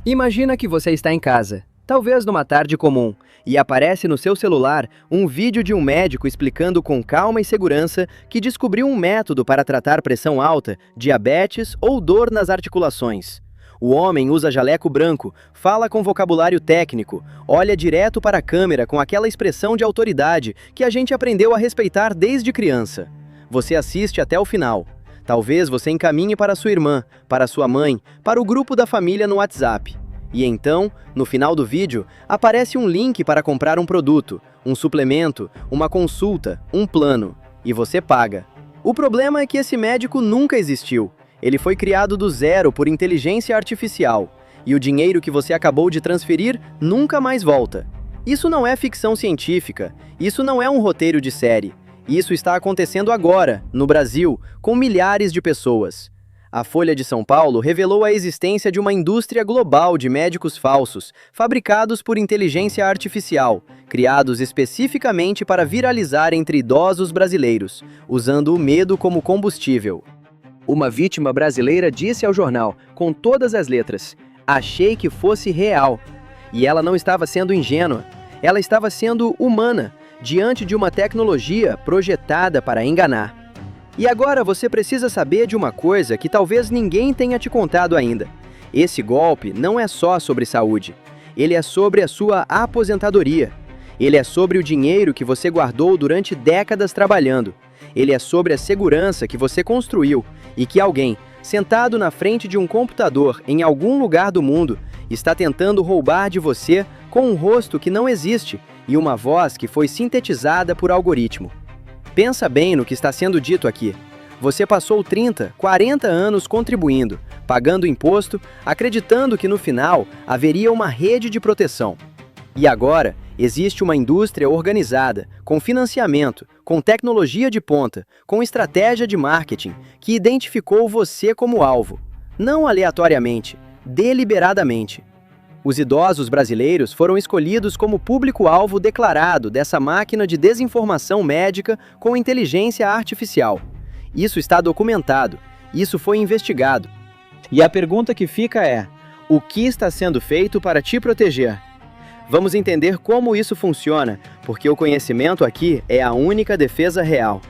Imagina que você está em casa, talvez numa tarde comum, e aparece no seu celular um vídeo de um médico explicando com calma e segurança que descobriu um método para tratar pressão alta, diabetes ou dor nas articulações. O homem usa jaleco branco, fala com vocabulário técnico, olha direto para a câmera com aquela expressão de autoridade que a gente aprendeu a respeitar desde criança. Você assiste até o final. Talvez você encaminhe para sua irmã, para sua mãe, para o grupo da família no WhatsApp. E então, no final do vídeo, aparece um link para comprar um produto, um suplemento, uma consulta, um plano. E você paga. O problema é que esse médico nunca existiu. Ele foi criado do zero por inteligência artificial. E o dinheiro que você acabou de transferir nunca mais volta. Isso não é ficção científica. Isso não é um roteiro de série. Isso está acontecendo agora, no Brasil, com milhares de pessoas. A Folha de São Paulo revelou a existência de uma indústria global de médicos falsos, fabricados por inteligência artificial, criados especificamente para viralizar entre idosos brasileiros, usando o medo como combustível. Uma vítima brasileira disse ao jornal, com todas as letras, "Achei que fosse real." E ela não estava sendo ingênua, ela estava sendo humana, diante de uma tecnologia projetada para enganar. E agora você precisa saber de uma coisa que talvez ninguém tenha te contado ainda. Esse golpe não é só sobre saúde. Ele é sobre a sua aposentadoria. Ele é sobre o dinheiro que você guardou durante décadas trabalhando. Ele é sobre a segurança que você construiu e que alguém, sentado na frente de um computador em algum lugar do mundo, está tentando roubar de você com um rosto que não existe e uma voz que foi sintetizada por algoritmo. Pensa bem no que está sendo dito aqui. Você passou 30, 40 anos contribuindo, pagando imposto, acreditando que no final haveria uma rede de proteção. E agora existe uma indústria organizada, com financiamento, com tecnologia de ponta, com estratégia de marketing, que identificou você como alvo. Não aleatoriamente, deliberadamente. Os idosos brasileiros foram escolhidos como público-alvo declarado dessa máquina de desinformação médica com inteligência artificial. Isso está documentado, isso foi investigado. E a pergunta que fica é: o que está sendo feito para te proteger? Vamos entender como isso funciona, porque o conhecimento aqui é a única defesa real.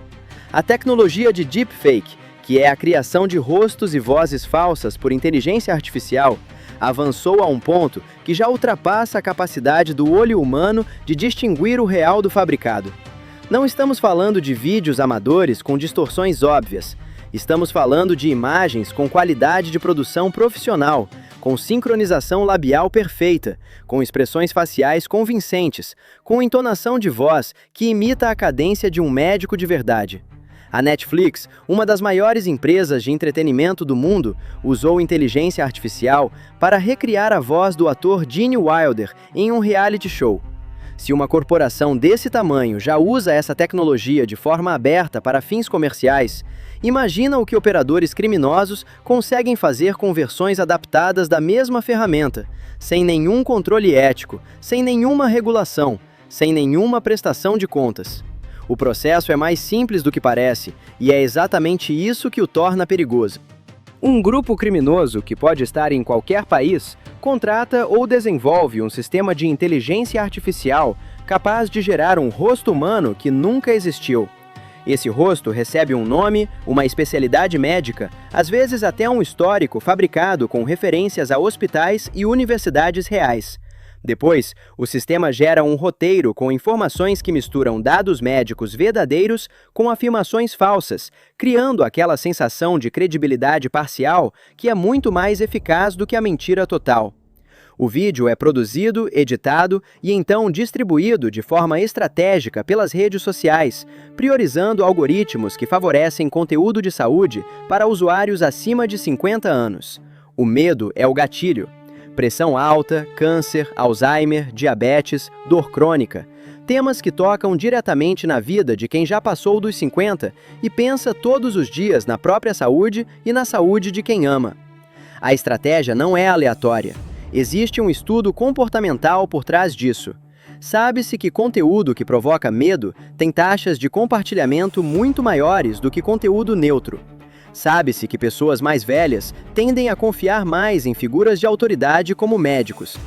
A tecnologia de deepfake, que é a criação de rostos e vozes falsas por inteligência artificial, avançou a um ponto que já ultrapassa a capacidade do olho humano de distinguir o real do fabricado. Não estamos falando de vídeos amadores com distorções óbvias. Estamos falando de imagens com qualidade de produção profissional, com sincronização labial perfeita, com expressões faciais convincentes, com entonação de voz que imita a cadência de um médico de verdade. A Netflix, uma das maiores empresas de entretenimento do mundo, usou inteligência artificial para recriar a voz do ator Gene Wilder em um reality show. Se uma corporação desse tamanho já usa essa tecnologia de forma aberta para fins comerciais, imagina o que operadores criminosos conseguem fazer com versões adaptadas da mesma ferramenta, sem nenhum controle ético, sem nenhuma regulação, sem nenhuma prestação de contas. O processo é mais simples do que parece, e é exatamente isso que o torna perigoso. Um grupo criminoso, que pode estar em qualquer país, contrata ou desenvolve um sistema de inteligência artificial capaz de gerar um rosto humano que nunca existiu. Esse rosto recebe um nome, uma especialidade médica, às vezes até um histórico fabricado com referências a hospitais e universidades reais. Depois, o sistema gera um roteiro com informações que misturam dados médicos verdadeiros com afirmações falsas, criando aquela sensação de credibilidade parcial que é muito mais eficaz do que a mentira total. O vídeo é produzido, editado e então distribuído de forma estratégica pelas redes sociais, priorizando algoritmos que favorecem conteúdo de saúde para usuários acima de 50 anos. O medo é o gatilho. Pressão alta, câncer, Alzheimer, diabetes, dor crônica. Temas que tocam diretamente na vida de quem já passou dos 50 e pensa todos os dias na própria saúde e na saúde de quem ama. A estratégia não é aleatória. Existe um estudo comportamental por trás disso. Sabe-se que conteúdo que provoca medo tem taxas de compartilhamento muito maiores do que conteúdo neutro. Sabe-se que pessoas mais velhas tendem a confiar mais em figuras de autoridade como médicos.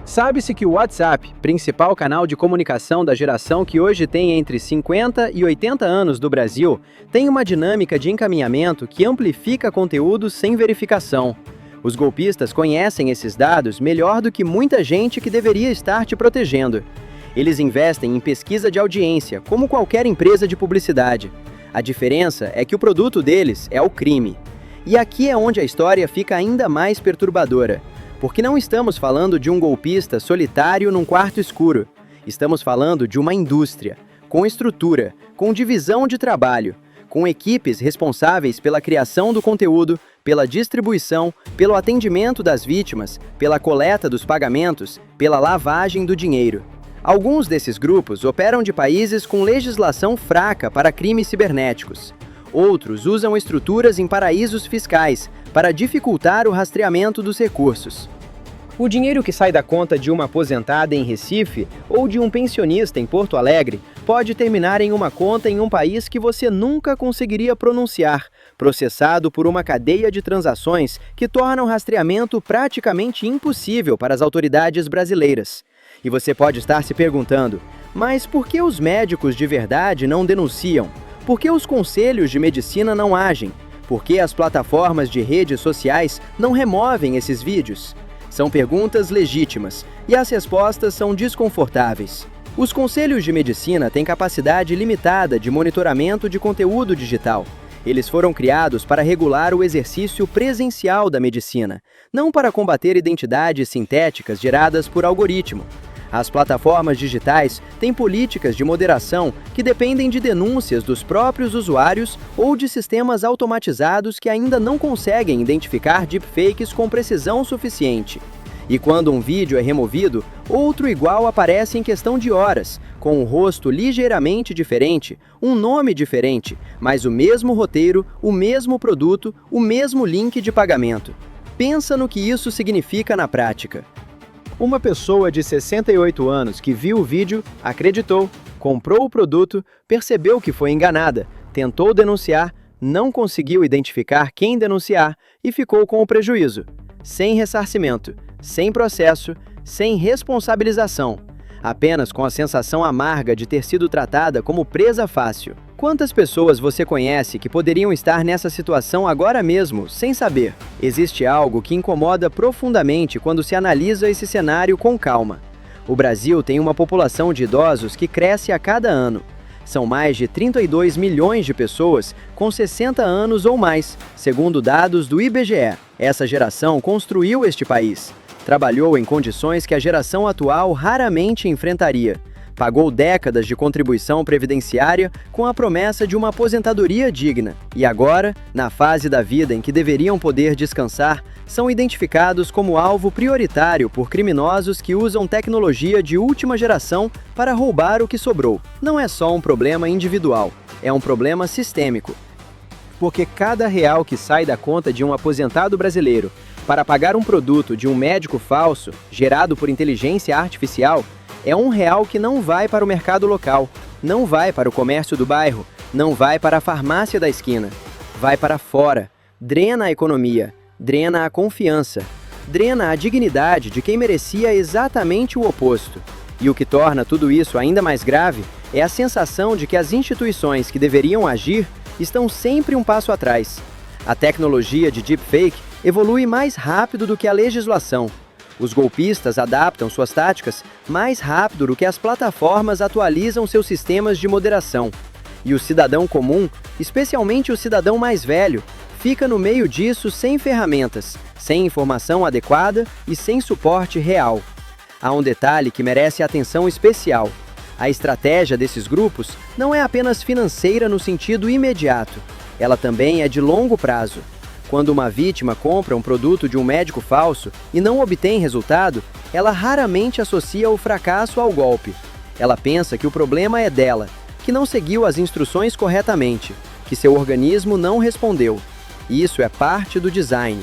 Sabe-se que o WhatsApp, principal canal de comunicação da geração que hoje tem entre 50 e 80 anos do Brasil, tem uma dinâmica de encaminhamento que amplifica conteúdos sem verificação. Os golpistas conhecem esses dados melhor do que muita gente que deveria estar te protegendo. Eles investem em pesquisa de audiência, como qualquer empresa de publicidade. A diferença é que o produto deles é o crime. E aqui é onde a história fica ainda mais perturbadora. Porque não estamos falando de um golpista solitário num quarto escuro. Estamos falando de uma indústria, com estrutura, com divisão de trabalho, com equipes responsáveis pela criação do conteúdo, pela distribuição, pelo atendimento das vítimas, pela coleta dos pagamentos, pela lavagem do dinheiro. Alguns desses grupos operam de países com legislação fraca para crimes cibernéticos. Outros usam estruturas em paraísos fiscais para dificultar o rastreamento dos recursos. O dinheiro que sai da conta de uma aposentada em Recife ou de um pensionista em Porto Alegre pode terminar em uma conta em um país que você nunca conseguiria pronunciar, processado por uma cadeia de transações que tornam o rastreamento praticamente impossível para as autoridades brasileiras. E você pode estar se perguntando, mas por que os médicos de verdade não denunciam? Por que os conselhos de medicina não agem? Por que as plataformas de redes sociais não removem esses vídeos? São perguntas legítimas e as respostas são desconfortáveis. Os conselhos de medicina têm capacidade limitada de monitoramento de conteúdo digital. Eles foram criados para regular o exercício presencial da medicina, não para combater identidades sintéticas geradas por algoritmo. As plataformas digitais têm políticas de moderação que dependem de denúncias dos próprios usuários ou de sistemas automatizados que ainda não conseguem identificar deepfakes com precisão suficiente. E quando um vídeo é removido, outro igual aparece em questão de horas, com um rosto ligeiramente diferente, um nome diferente, mas o mesmo roteiro, o mesmo produto, o mesmo link de pagamento. Pensa no que isso significa na prática. Uma pessoa de 68 anos que viu o vídeo, acreditou, comprou o produto, percebeu que foi enganada, tentou denunciar, não conseguiu identificar quem denunciar e ficou com o prejuízo. Sem ressarcimento, sem processo, sem responsabilização, apenas com a sensação amarga de ter sido tratada como presa fácil. Quantas pessoas você conhece que poderiam estar nessa situação agora mesmo, sem saber? Existe algo que incomoda profundamente quando se analisa esse cenário com calma. O Brasil tem uma população de idosos que cresce a cada ano. São mais de 32 milhões de pessoas com 60 anos ou mais, segundo dados do IBGE. Essa geração construiu este país. Trabalhou em condições que a geração atual raramente enfrentaria. Pagou décadas de contribuição previdenciária com a promessa de uma aposentadoria digna. E agora, na fase da vida em que deveriam poder descansar, são identificados como alvo prioritário por criminosos que usam tecnologia de última geração para roubar o que sobrou. Não é só um problema individual, é um problema sistêmico. Porque cada real que sai da conta de um aposentado brasileiro para pagar um produto de um médico falso, gerado por inteligência artificial, é R$1 que não vai para o mercado local, não vai para o comércio do bairro, não vai para a farmácia da esquina. Vai para fora, drena a economia, drena a confiança, drena a dignidade de quem merecia exatamente o oposto. E o que torna tudo isso ainda mais grave é a sensação de que as instituições que deveriam agir estão sempre um passo atrás. A tecnologia de deepfake evolui mais rápido do que a legislação. Os golpistas adaptam suas táticas mais rápido do que as plataformas atualizam seus sistemas de moderação. E o cidadão comum, especialmente o cidadão mais velho, fica no meio disso sem ferramentas, sem informação adequada e sem suporte real. Há um detalhe que merece atenção especial. A estratégia desses grupos não é apenas financeira no sentido imediato, ela também é de longo prazo. Quando uma vítima compra um produto de um médico falso e não obtém resultado, ela raramente associa o fracasso ao golpe. Ela pensa que o problema é dela, que não seguiu as instruções corretamente, que seu organismo não respondeu. E isso é parte do design.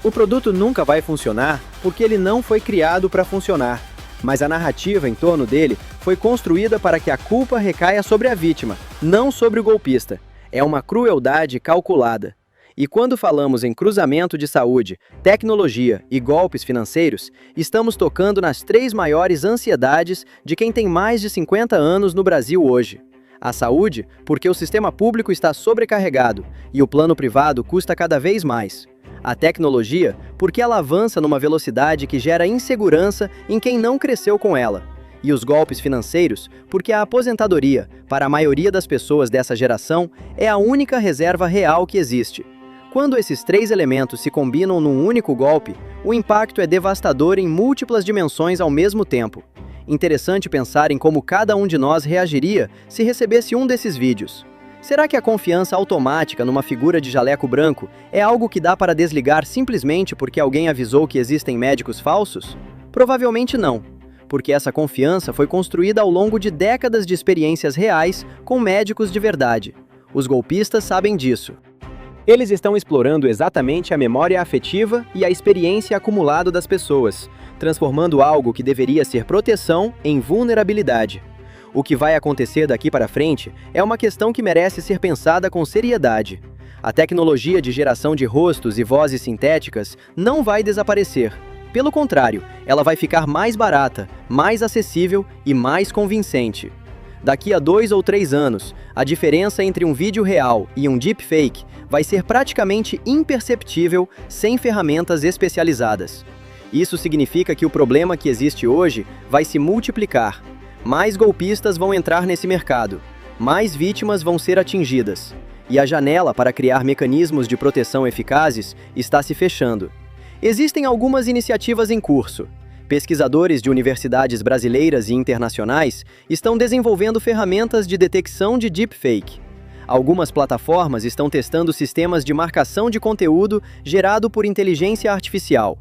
O produto nunca vai funcionar porque ele não foi criado para funcionar, mas a narrativa em torno dele foi construída para que a culpa recaia sobre a vítima, não sobre o golpista. É uma crueldade calculada. E quando falamos em cruzamento de saúde, tecnologia e golpes financeiros, estamos tocando nas três maiores ansiedades de quem tem mais de 50 anos no Brasil hoje. A saúde, porque o sistema público está sobrecarregado e o plano privado custa cada vez mais. A tecnologia, porque ela avança numa velocidade que gera insegurança em quem não cresceu com ela. E os golpes financeiros, porque a aposentadoria, para a maioria das pessoas dessa geração, é a única reserva real que existe. Quando esses três elementos se combinam num único golpe, o impacto é devastador em múltiplas dimensões ao mesmo tempo. Interessante pensar em como cada um de nós reagiria se recebesse um desses vídeos. Será que a confiança automática numa figura de jaleco branco é algo que dá para desligar simplesmente porque alguém avisou que existem médicos falsos? Provavelmente não, porque essa confiança foi construída ao longo de décadas de experiências reais com médicos de verdade. Os golpistas sabem disso. Eles estão explorando exatamente a memória afetiva e a experiência acumulada das pessoas, transformando algo que deveria ser proteção em vulnerabilidade. O que vai acontecer daqui para frente é uma questão que merece ser pensada com seriedade. A tecnologia de geração de rostos e vozes sintéticas não vai desaparecer. Pelo contrário, ela vai ficar mais barata, mais acessível e mais convincente. Daqui a 2 ou 3 anos, a diferença entre um vídeo real e um deepfake vai ser praticamente imperceptível sem ferramentas especializadas. Isso significa que o problema que existe hoje vai se multiplicar. Mais golpistas vão entrar nesse mercado, mais vítimas vão ser atingidas, e a janela para criar mecanismos de proteção eficazes está se fechando. Existem algumas iniciativas em curso. Pesquisadores de universidades brasileiras e internacionais estão desenvolvendo ferramentas de detecção de deepfake. Algumas plataformas estão testando sistemas de marcação de conteúdo gerado por inteligência artificial.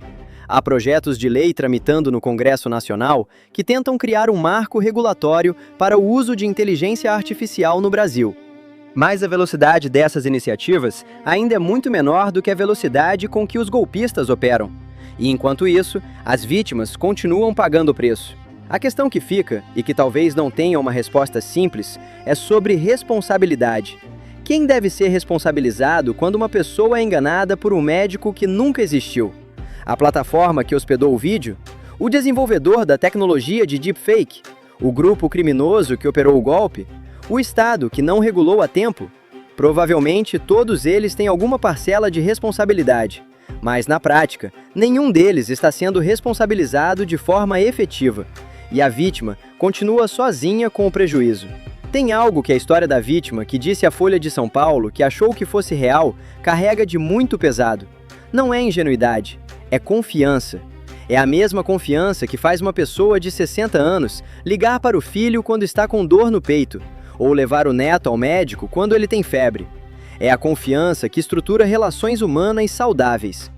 Há projetos de lei tramitando no Congresso Nacional que tentam criar um marco regulatório para o uso de inteligência artificial no Brasil. Mas a velocidade dessas iniciativas ainda é muito menor do que a velocidade com que os golpistas operam. E enquanto isso, as vítimas continuam pagando o preço. A questão que fica, e que talvez não tenha uma resposta simples, é sobre responsabilidade. Quem deve ser responsabilizado quando uma pessoa é enganada por um médico que nunca existiu? A plataforma que hospedou o vídeo? O desenvolvedor da tecnologia de deepfake? O grupo criminoso que operou o golpe? O Estado que não regulou a tempo? Provavelmente todos eles têm alguma parcela de responsabilidade. Mas, na prática, nenhum deles está sendo responsabilizado de forma efetiva. E a vítima continua sozinha com o prejuízo. Tem algo que a história da vítima, que disse à Folha de São Paulo que achou que fosse real, carrega de muito pesado. Não é ingenuidade, é confiança. É a mesma confiança que faz uma pessoa de 60 anos ligar para o filho quando está com dor no peito, ou levar o neto ao médico quando ele tem febre. É a confiança que estrutura relações humanas saudáveis.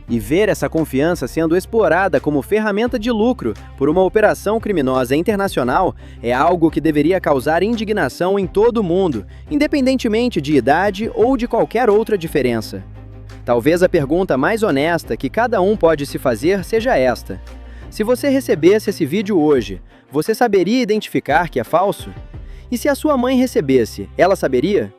E ver essa confiança sendo explorada como ferramenta de lucro por uma operação criminosa internacional é algo que deveria causar indignação em todo o mundo, independentemente de idade ou de qualquer outra diferença. Talvez a pergunta mais honesta que cada um pode se fazer seja esta: se você recebesse esse vídeo hoje, você saberia identificar que é falso? E se a sua mãe recebesse, ela saberia?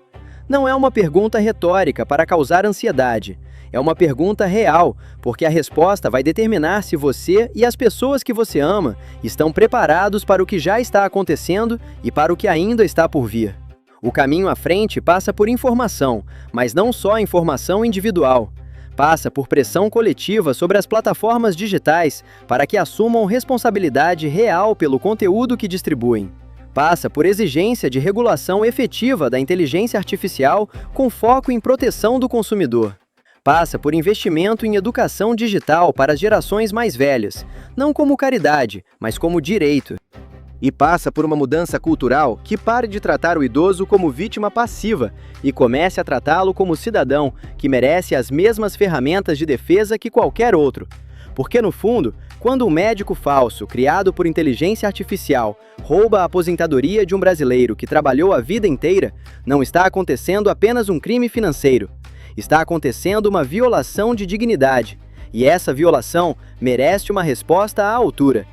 Não é uma pergunta retórica para causar ansiedade. É uma pergunta real, porque a resposta vai determinar se você e as pessoas que você ama estão preparados para o que já está acontecendo e para o que ainda está por vir. O caminho à frente passa por informação, mas não só informação individual. Passa por pressão coletiva sobre as plataformas digitais para que assumam responsabilidade real pelo conteúdo que distribuem. Passa por exigência de regulação efetiva da inteligência artificial com foco em proteção do consumidor. Passa por investimento em educação digital para as gerações mais velhas, não como caridade, mas como direito. E passa por uma mudança cultural que pare de tratar o idoso como vítima passiva e comece a tratá-lo como cidadão que merece as mesmas ferramentas de defesa que qualquer outro. Porque, no fundo, quando um médico falso, criado por inteligência artificial, rouba a aposentadoria de um brasileiro que trabalhou a vida inteira, não está acontecendo apenas um crime financeiro. Está acontecendo uma violação de dignidade, e essa violação merece uma resposta à altura.